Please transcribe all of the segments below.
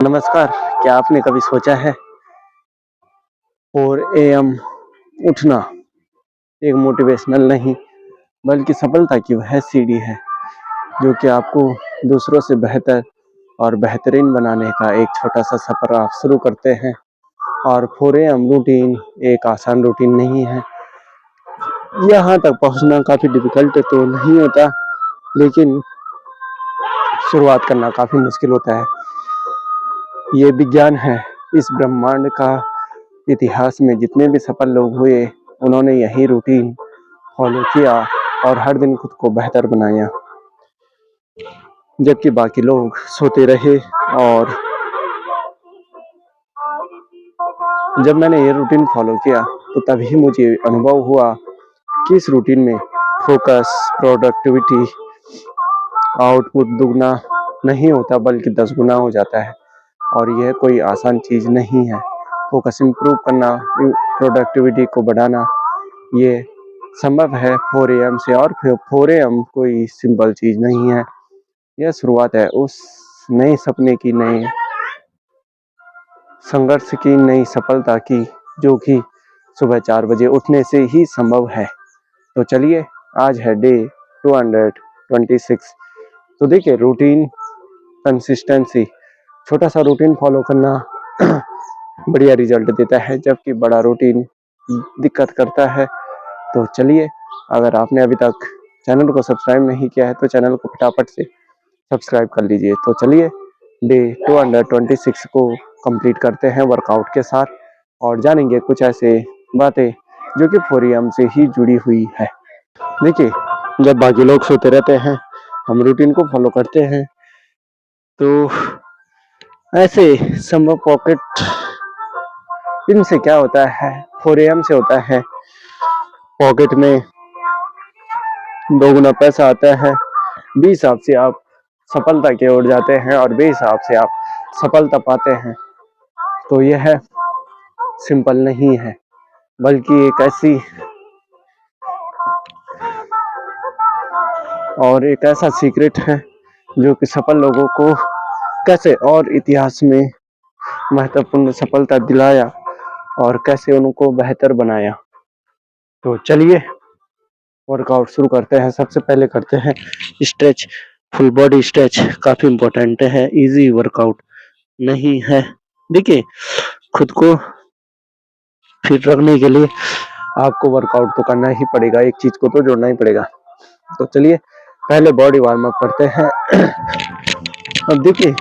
नमस्कार। क्या आपने कभी सोचा है 4 AM उठना एक मोटिवेशनल नहीं बल्कि सफलता की वह सीढ़ी है जो कि आपको दूसरों से बेहतर और बेहतरीन बनाने का एक छोटा सा सफर आप शुरू करते हैं। और 4 AM रूटीन एक आसान रूटीन नहीं है। यहाँ तक पहुँचना काफ़ी डिफिकल्ट तो नहीं होता, लेकिन शुरुआत करना काफ़ी मुश्किल होता है। ये विज्ञान है। इस ब्रह्मांड का इतिहास में जितने भी सफल लोग हुए, उन्होंने यही रूटीन फॉलो किया और हर दिन खुद को बेहतर बनाया, जबकि बाकी लोग सोते रहे। और जब मैंने ये रूटीन फॉलो किया तो तभी मुझे अनुभव हुआ कि इस रूटीन में फोकस, प्रोडक्टिविटी, आउटपुट दुगना नहीं होता बल्कि 10 गुना हो जाता है। और यह कोई आसान चीज़ नहीं है। फोकस इम्प्रूव करना, प्रोडक्टिविटी को बढ़ाना, ये संभव है 4 AM से। और 4 AM कोई सिंपल चीज़ नहीं है। यह शुरुआत है उस नए सपने की, नए संघर्ष की, नई सफलता की, जो कि सुबह 4 बजे उठने से ही संभव है। तो चलिए, आज है डे 226। तो देखिए, रूटीन, कंसिस्टेंसी, छोटा सा रूटीन फॉलो करना बढ़िया रिजल्ट देता है, जबकि बड़ा रूटीन दिक्कत करता है। तो चलिए, अगर आपने अभी तक चैनल को सब्सक्राइब नहीं किया है तो चैनल को फटाफट से सब्सक्राइब कर लीजिए। तो चलिए, डे 226 को कंप्लीट करते हैं वर्कआउट के साथ और जानेंगे कुछ ऐसे बातें जो कि 4 AM से ही जुड़ी हुई है। देखिए, जब बाकी लोग सोते रहते हैं, हम रूटीन को फॉलो करते हैं, तो ऐसे संभव पॉकेट इनसे क्या होता है, 4 AM से होता है पॉकेट में दोगुना पैसा आता है। बेहिसाब से आप सफलता की ओर जाते हैं और बेहिसाब से आप सफलता पाते हैं। तो यह सिंपल नहीं है, बल्कि एक ऐसी और एक ऐसा सीक्रेट है जो कि सफल लोगों को कैसे और इतिहास में महत्वपूर्ण सफलता दिलाया और कैसे उनको बेहतर बनाया। तो चलिए, वर्कआउट शुरू करते हैं। सबसे पहले करते हैं स्ट्रेच, फुल बॉडी स्ट्रेच। काफी इम्पोर्टेंट है, इजी वर्कआउट नहीं है। देखिए, खुद को फिट रखने के लिए आपको वर्कआउट तो करना ही पड़ेगा, एक चीज को तो जोड़ना ही पड़ेगा। तो चलिए, पहले बॉडी वार्म अप करते हैं। अब देखिए,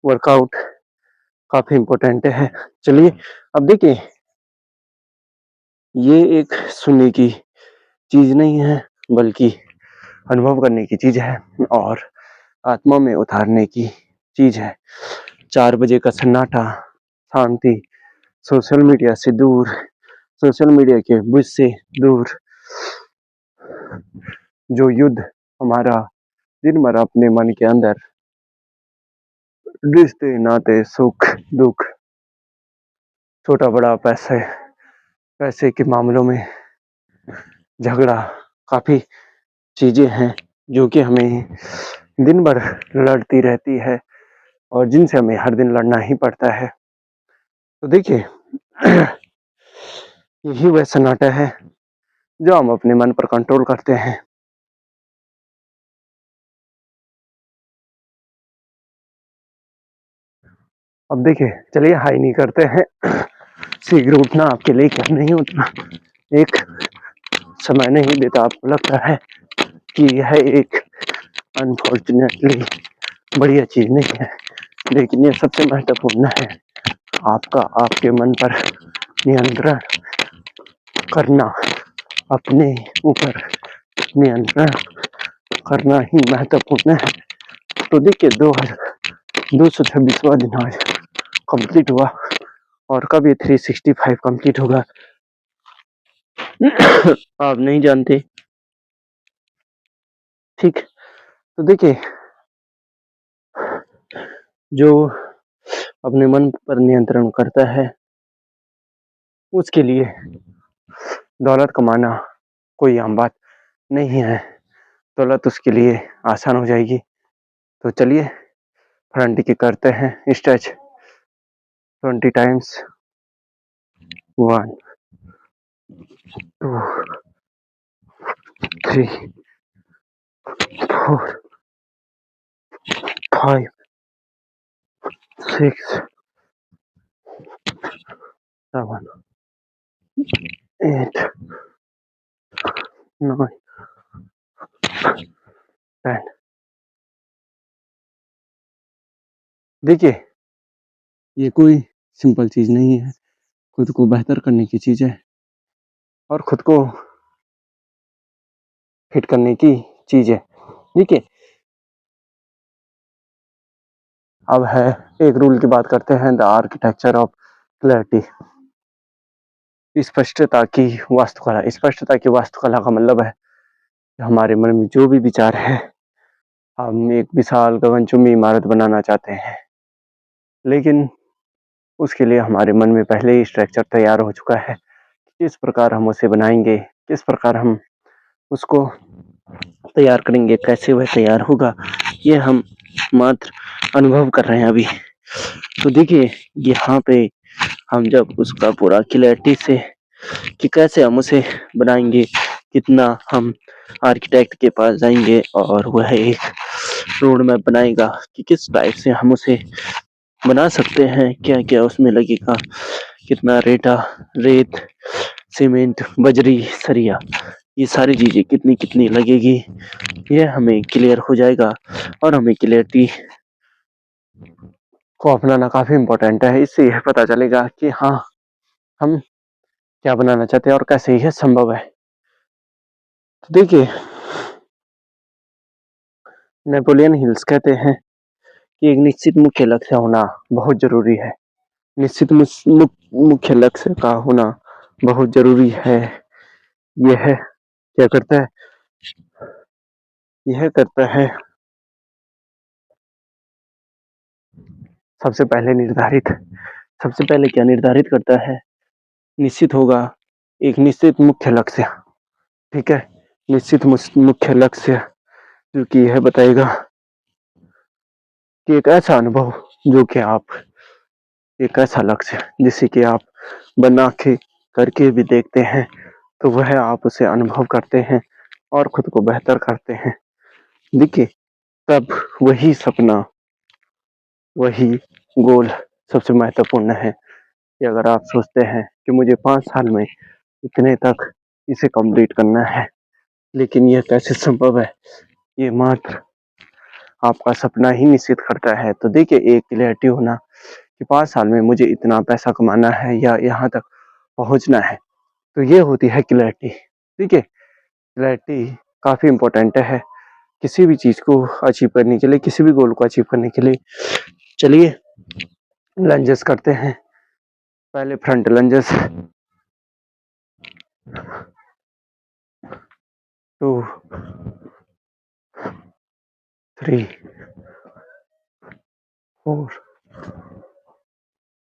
वर्कआउट काफी इम्पोर्टेंट है। चलिए, अब देखिए, ये एक सुनने की चीज नहीं है बल्कि अनुभव करने की चीज है और आत्मा में उतारने की चीज है। 4 बजे का सन्नाटा, शांति, सोशल मीडिया से दूर, सोशल मीडिया के बुझ से दूर, जो युद्ध हमारा दिन भर अपने मन के अंदर रिश्ते, नाते, सुख दुख, छोटा बड़ा, पैसे के मामलों में झगड़ा, काफी चीजें हैं जो कि हमें दिन भर लड़ती रहती है और जिनसे हमें हर दिन लड़ना ही पड़ता है। तो देखिए, यही वह सन्नाटा है जो हम अपने मन पर कंट्रोल करते हैं। अब देखिए, चलिए हाई नहीं करते हैं। शीघ्र उठना आपके लिए क्या नहीं उठना एक समय नहीं देता। आपको लगता है कि यह एक अनफॉर्चुनेटली बढ़िया चीज नहीं है, लेकिन यह सबसे महत्वपूर्ण है। आपका आपके मन पर नियंत्रण करना, अपने ऊपर नियंत्रण करना ही महत्वपूर्ण है। तो देखिए, 226वां दिन आज कंप्लीट हुआ और कब ये 365 कंप्लीट होगा आप नहीं जानते। ठीक, तो देखिए जो अपने मन पर नियंत्रण करता है उसके लिए दौलत कमाना कोई आम बात नहीं है। दौलत उसके लिए आसान हो जाएगी। तो चलिए फ्रंट की करते हैं स्ट्रेच 20 टाइम्स। 1 2 3 4 5 6 7 8 9 10। देखिए ये कोई सिंपल चीज नहीं है, खुद को बेहतर करने की चीज है और खुद को फिट करने की चीज है। देखिए अब है एक रूल की बात करते हैं, द आर्किटेक्चर ऑफ क्लैरिटी। स्पष्टता की वास्तुकला। स्पष्टता की वास्तुकला का मतलब है हमारे मन में जो भी विचार है, हम एक विशाल गगनचुंबी इमारत बनाना चाहते हैं, लेकिन उसके लिए हमारे मन में पहले ही स्ट्रक्चर तैयार हो चुका है। किस प्रकार हम उसे बनाएंगे, किस प्रकार हम उसको तैयार करेंगे, कैसे वह तैयार होगा, ये हम मात्र अनुभव कर रहे हैं अभी। तो देखिए यहाँ पे हम जब उसका पूरा क्लैरिटी से कि कैसे हम उसे बनाएंगे, कितना हम आर्किटेक्ट के पास जाएंगे और वह एक रोड मैप बनाएगा कि किस टाइप से हम उसे बना सकते हैं, क्या क्या उसमें लगेगा, कितना रेत, सीमेंट, बजरी, सरिया, ये सारी चीजें कितनी कितनी लगेगी, यह हमें क्लियर हो जाएगा और हमें क्लियरिटी को अपनाना काफी इम्पोर्टेंट है। इससे यह पता चलेगा कि हाँ हम क्या बनाना चाहते हैं और कैसे यह संभव है। तो देखिए नेपोलियन हिल्स कहते हैं कि एक निश्चित मुख्य लक्ष्य होना बहुत जरूरी है। निश्चित मुख्य लक्ष्य का होना बहुत जरूरी है। यह क्या करता है, यह करता है सबसे पहले क्या निर्धारित करता है, निश्चित होगा एक निश्चित मुख्य लक्ष्य। ठीक है, निश्चित मुख्य लक्ष्य जो कि यह बताएगा कि एक ऐसा अनुभव जो कि आप, एक ऐसा लक्ष्य जिसे कि आप बना के करके भी देखते हैं तो वह आप उसे अनुभव करते हैं और खुद को बेहतर करते हैं। देखिए तब वही सपना, वही गोल सबसे महत्वपूर्ण है कि अगर आप सोचते हैं कि मुझे 5 साल में इतने तक इसे कंप्लीट करना है, लेकिन यह कैसे संभव है, ये मात्र आपका सपना ही निश्चित करता है। तो देखिए एक क्लैरिटी होना कि 5 साल में मुझे इतना पैसा कमाना है या यहाँ तक पहुँचना है, तो ये होती है क्लैरिटी। ठीक है, क्लैरिटी काफी इम्पोर्टेंट है किसी भी चीज को अचीव करने के लिए, किसी भी गोल को अचीव करने के लिए। चलिए लंजेस करते हैं। पहले फ्रंट लंजेस 2 3 4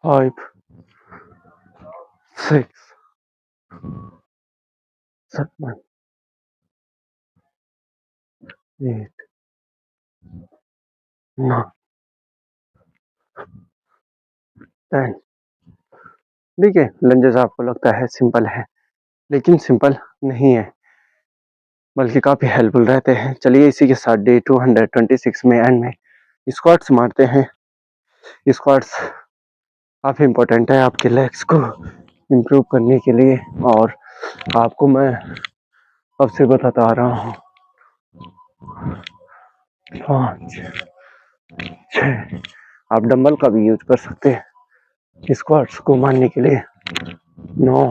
5 6 7 8 9 10। देखिए लंजेस आपको लगता है सिंपल है, लेकिन सिंपल नहीं है, बल्कि काफी हेल्पफुल रहते हैं। चलिए इसी के साथ डे 226 में एंड में स्क्वाट्स मारते हैं। स्क्वाट्स काफी इम्पोर्टेंट है आपके लेग्स को इम्प्रूव करने के लिए, और आपको मैं अब से बताता आ रहा हूँ। 5 6, आप डंबल का भी यूज कर सकते हैं स्क्वाट्स को मारने के लिए। 9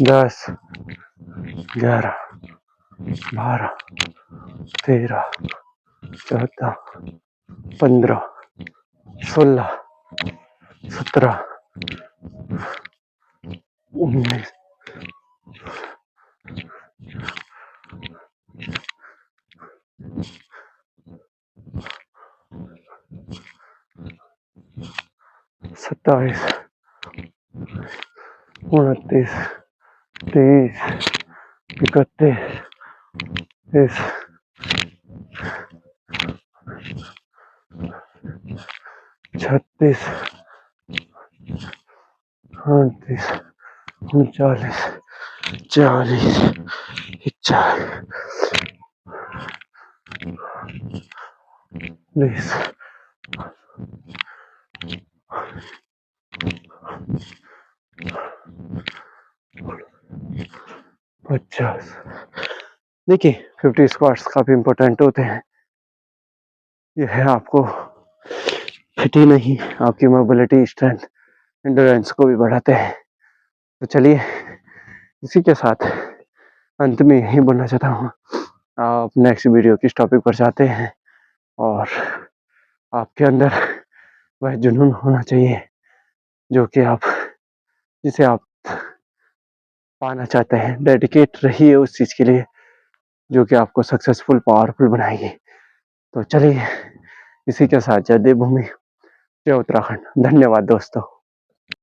10 11 12 13 14 15 16 17, 19, 27, 29, 30, 31, 30, 36, 38, 39, 40, 41, 50। देखिए 50 स्क्वाट्स काफी इंपॉर्टेंट होते हैं। यह है आपको फिट ही नहीं, आपकी मोबिलिटी, स्ट्रेंथ, एंडोरेंस को भी बढ़ाते हैं। तो चलिए इसी के साथ अंत में यही बोलना चाहता हूँ, आप नेक्स्ट वीडियो किस टॉपिक पर चाहते हैं और आपके अंदर वह जुनून होना चाहिए जो कि आप जिसे आप पाना चाहते हैं। डेडिकेट रहिए उस चीज़ के लिए जो कि आपको सक्सेसफुल, पावरफुल बनाएगी। तो चलिए इसी के साथ जय देवभूमि, जय उत्तराखंड। धन्यवाद दोस्तों।